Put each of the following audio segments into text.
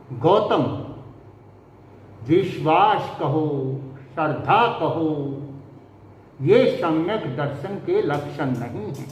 गौतम, विश्वास कहो, श्रद्धा कहो, ये सम्यक दर्शन के लक्षण नहीं हैं।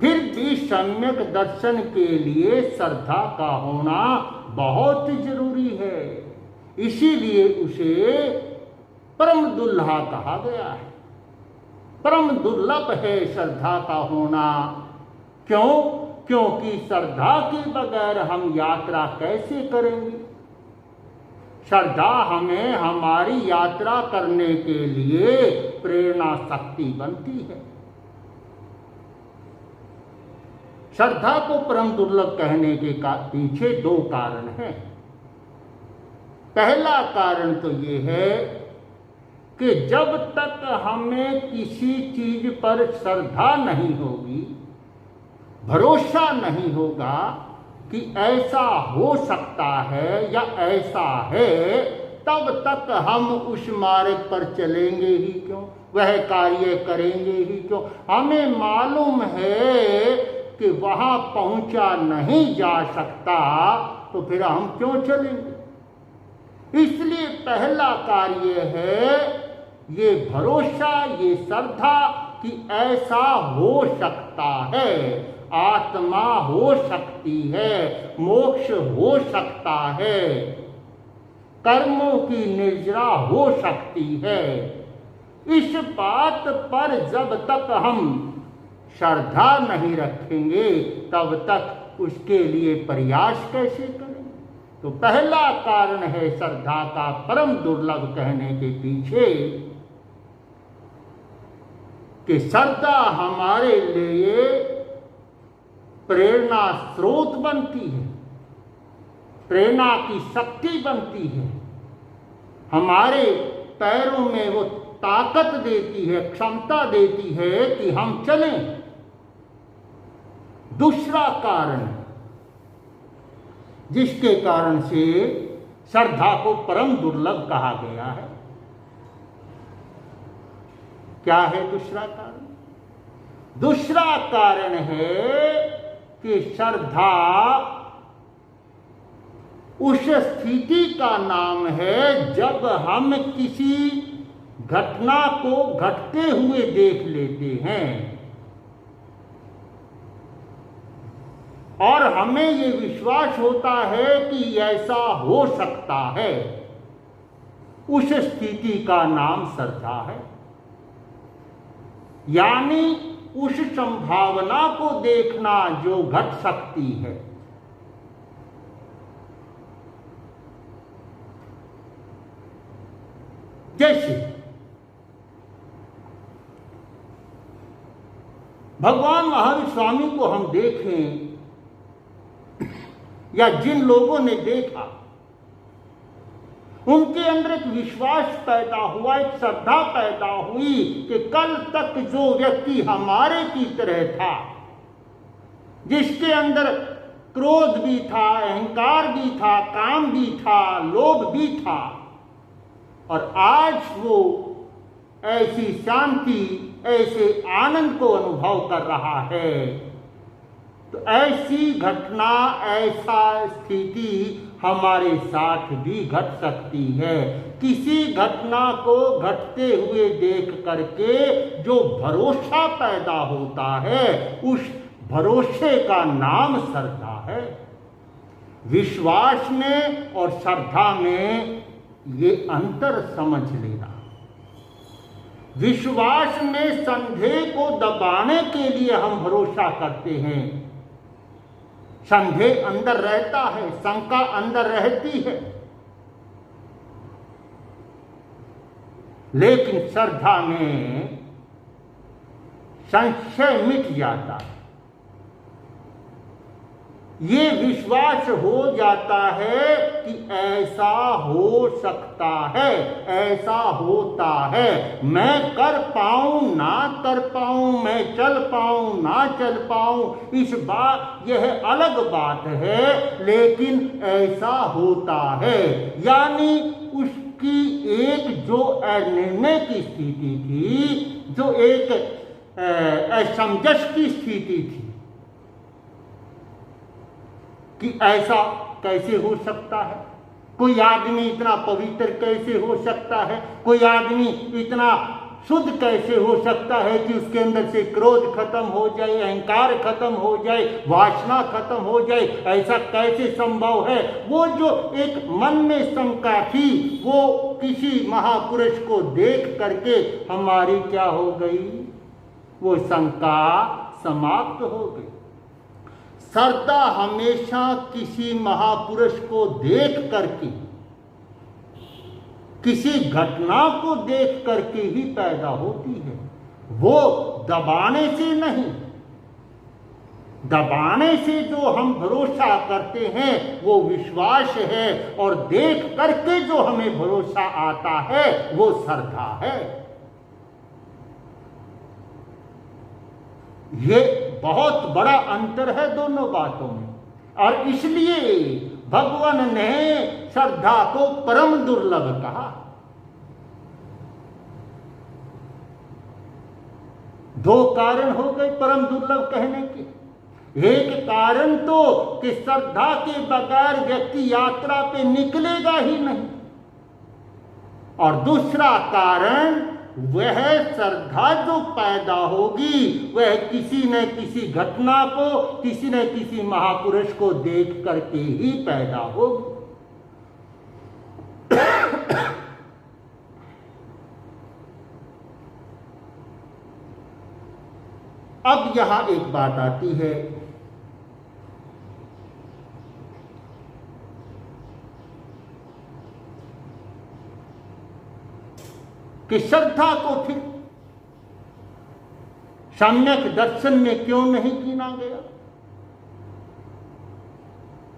फिर भी सम्यक दर्शन के लिए श्रद्धा का होना बहुत जरूरी है। इसीलिए उसे परम दुल्हा कहा गया है। परम दुर्लभ है श्रद्धा का होना। क्यों? क्योंकि श्रद्धा के बगैर हम यात्रा कैसे करेंगे? श्रद्धा हमें हमारी यात्रा करने के लिए प्रेरणा शक्ति बनती है। श्रद्धा को परम दुर्लभ कहने के पीछे दो कारण हैं। पहला कारण तो ये है कि जब तक हमें किसी चीज पर श्रद्धा नहीं होगी, भरोसा नहीं होगा कि ऐसा हो सकता है या ऐसा है, तब तक हम उस मार्ग पर चलेंगे ही क्यों, वह कार्य करेंगे ही क्यों? हमें मालूम है कि वहां पहुंचा नहीं जा सकता, तो फिर हम क्यों चलेंगे? इसलिए पहला कार्य है ये भरोसा, ये श्रद्धा कि ऐसा हो सकता है, आत्मा हो सकती है, मोक्ष हो सकता है, कर्मों की निर्जरा हो सकती है। इस बात पर जब तक हम श्रद्धा नहीं रखेंगे, तब तक उसके लिए प्रयास कैसे करेंगे? तो पहला कारण है श्रद्धा का परम दुर्लभ कहने के पीछे कि श्रद्धा हमारे लिए प्रेरणा स्रोत बनती है, प्रेरणा की शक्ति बनती है, हमारे पैरों में वो ताकत देती है, क्षमता देती है कि हम चलें। दूसरा कारण जिसके कारण से श्रद्धा को परम दुर्लभ कहा गया है, क्या है दूसरा कारण? दूसरा कारण है कि श्रद्धा उस स्थिति का नाम है जब हम किसी घटना को घटते हुए देख लेते हैं और हमें ये विश्वास होता है कि ऐसा हो सकता है। उस स्थिति का नाम श्रद्धा है। यानी उस संभावना को देखना जो घट सकती है। जैसे भगवान महावीर स्वामी को हम देखें या जिन लोगों ने देखा, उनके अंदर एक विश्वास पैदा हुआ, एक श्रद्धा पैदा हुई कि कल तक जो व्यक्ति हमारे की तरह था, जिसके अंदर क्रोध भी था, अहंकार भी था, काम भी था, लोभ भी था, और आज वो ऐसी शांति, ऐसे आनंद को अनुभव कर रहा है। तो ऐसी घटना, ऐसा स्थिति हमारे साथ भी घट सकती है। किसी घटना को घटते हुए देख करके जो भरोसा पैदा होता है, उस भरोसे का नाम श्रद्धा है। विश्वास में और श्रद्धा में ये अंतर समझ लेना। विश्वास में संदेह को दबाने के लिए हम भरोसा करते हैं। संदेह अंदर रहता है, शंका अंदर रहती है, लेकिन श्रद्धा में संशय मिट जाता है। ये विश्वास हो जाता है कि ऐसा हो सकता है, ऐसा होता है, मैं कर पाऊं ना कर पाऊं, मैं चल पाऊं ना चल पाऊं, इस बात यह अलग बात है, लेकिन ऐसा होता है। यानी उसकी एक जो अनिर्णय की स्थिति थी, जो एक असमंजस की स्थिति थी कि ऐसा कैसे हो सकता है? कोई आदमी इतना पवित्र कैसे हो सकता है? कोई आदमी इतना शुद्ध कैसे हो सकता है कि उसके अंदर से क्रोध खत्म हो जाए, अहंकार खत्म हो जाए, वासना खत्म हो जाए? ऐसा कैसे संभव है? वो जो एक मन में शंका थी, वो किसी महापुरुष को देख करके हमारी क्या हो गई? वो शंका समाप्त हो गई। श्रद्धा हमेशा किसी महापुरुष को देख करके, किसी घटना को देख करके ही पैदा होती है, वो दबाने से नहीं। दबाने से जो हम भरोसा करते हैं वो विश्वास है, और देख करके जो हमें भरोसा आता है वो श्रद्धा है। ये बहुत बड़ा अंतर है दोनों बातों में, और इसलिए भगवान ने श्रद्धा को परम दुर्लभ कहा। दो कारण हो गए परम दुर्लभ कहने के। एक कारण तो कि श्रद्धा के बगैर व्यक्ति यात्रा पे निकलेगा ही नहीं, और दूसरा कारण वह श्रद्धा जो पैदा होगी वह किसी न किसी घटना को, किसी न किसी महापुरुष को देख करके ही पैदा होगी। अब यहां एक बात आती है कि श्रद्धा को फिर सम्यक दर्शन में क्यों नहीं गिना गया?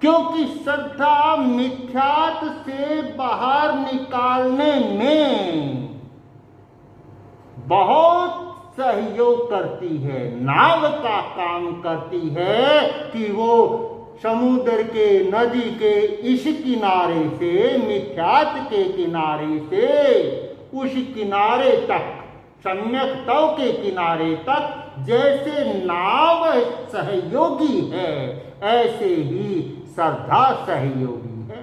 क्योंकि श्रद्धा मिथ्यात से बाहर निकालने में बहुत सहयोग करती है, नाव का काम करती है कि वो समुद्र के, नदी के इस किनारे से, मिथ्यात के किनारे से उस किनारे तक, सम्यक तव के किनारे तक, जैसे नाव सहयोगी है ऐसे ही श्रद्धा सहयोगी है।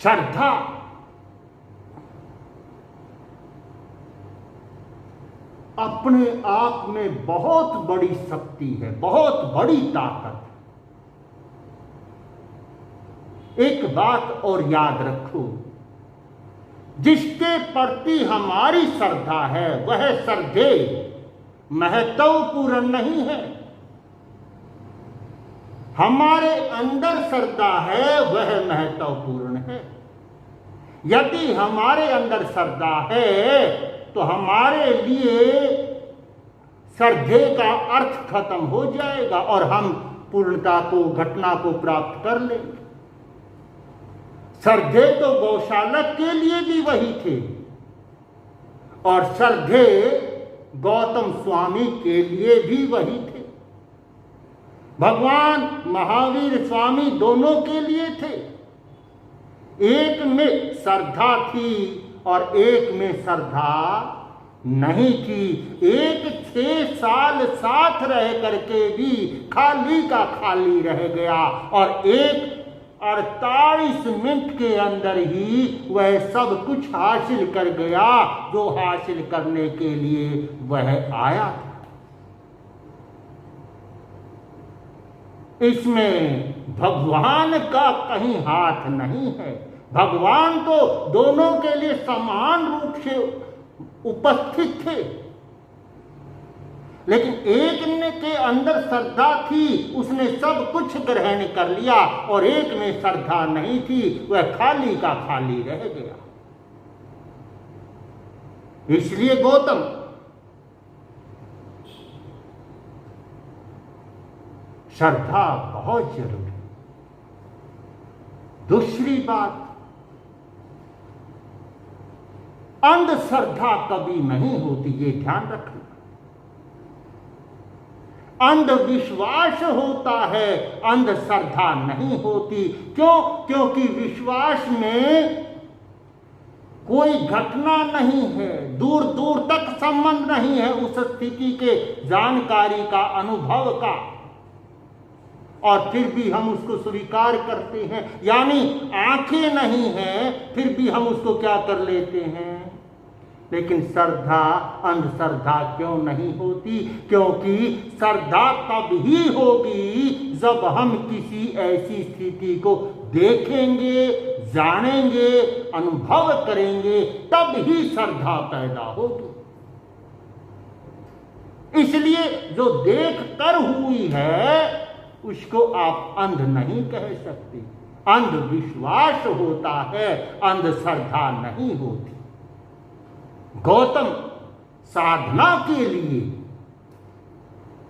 श्रद्धा अपने आप में बहुत बड़ी शक्ति है, बहुत बड़ी ताकत। एक बात और याद रखो, जिसके प्रति हमारी श्रद्धा है वह श्रद्धे महत्वपूर्ण नहीं है। हमारे अंदर श्रद्धा है वह महत्वपूर्ण है। यदि हमारे अंदर श्रद्धा है तो हमारे लिए श्रद्धे का अर्थ खत्म हो जाएगा और हम पूर्णता को, घटना को प्राप्त कर लेंगे। श्रद्धे तो गौशालक के लिए भी वही थे, और श्रद्धे गौतम स्वामी के लिए भी वही थे। भगवान महावीर स्वामी दोनों के लिए थे। एक में श्रद्धा थी और एक में श्रद्धा नहीं थी। एक 6 साल साथ रह करके भी खाली का खाली रह गया, और एक 48 मिनट के अंदर ही वह सब कुछ हासिल कर गया जो हासिल करने के लिए वह आया था। इसमें भगवान का कहीं हाथ नहीं है। भगवान तो दोनों के लिए समान रूप से उपस्थित थे, लेकिन एक ने के अंदर श्रद्धा थी, उसने सब कुछ ग्रहण कर लिया, और एक में श्रद्धा नहीं थी, वह खाली का खाली रह गया। इसलिए गौतम श्रद्धा बहुत जरूरी। दूसरी बात, अंधश्रद्धा कभी नहीं होती, ये ध्यान रखना। अंधविश्वास होता है, अंधश्रद्धा नहीं होती। क्यों? क्योंकि विश्वास में कोई घटना नहीं है, दूर दूर तक संबंध नहीं है उस स्थिति के जानकारी का, अनुभव का, और फिर भी हम उसको स्वीकार करते हैं। यानी आंखें नहीं हैं, फिर भी हम उसको क्या कर लेते हैं। लेकिन श्रद्धा अंधश्रद्धा क्यों नहीं होती? क्योंकि श्रद्धा तब ही होगी जब हम किसी ऐसी स्थिति को देखेंगे, जानेंगे, अनुभव करेंगे, तब ही श्रद्धा पैदा होगी। इसलिए जो देख कर हुई है उसको आप अंध नहीं कह सकते। अंधविश्वास होता है, अंधश्रद्धा नहीं होती। गौतम साधना के लिए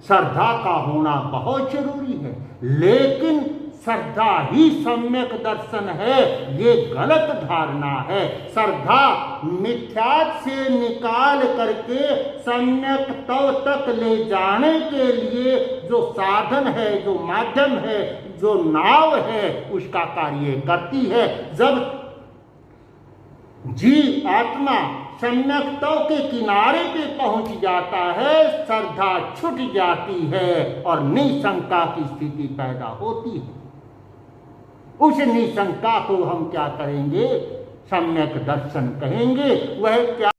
श्रद्धा का होना बहुत जरूरी है, लेकिन श्रद्धा ही सम्यक दर्शन है, ये गलत धारणा है। श्रद्धा मिथ्यात से निकाल करके सम्यक तव तक ले जाने के लिए जो साधन है, जो माध्यम है, जो नाव है, उसका कार्य करती है। जब जीव आत्मा सम्यक तव के किनारे पे पहुंच जाता है, श्रद्धा छूट जाती है और निशंका की स्थिति पैदा होती है। उस निशंका को हम क्या करेंगे? सम्यक दर्शन कहेंगे। वह क्या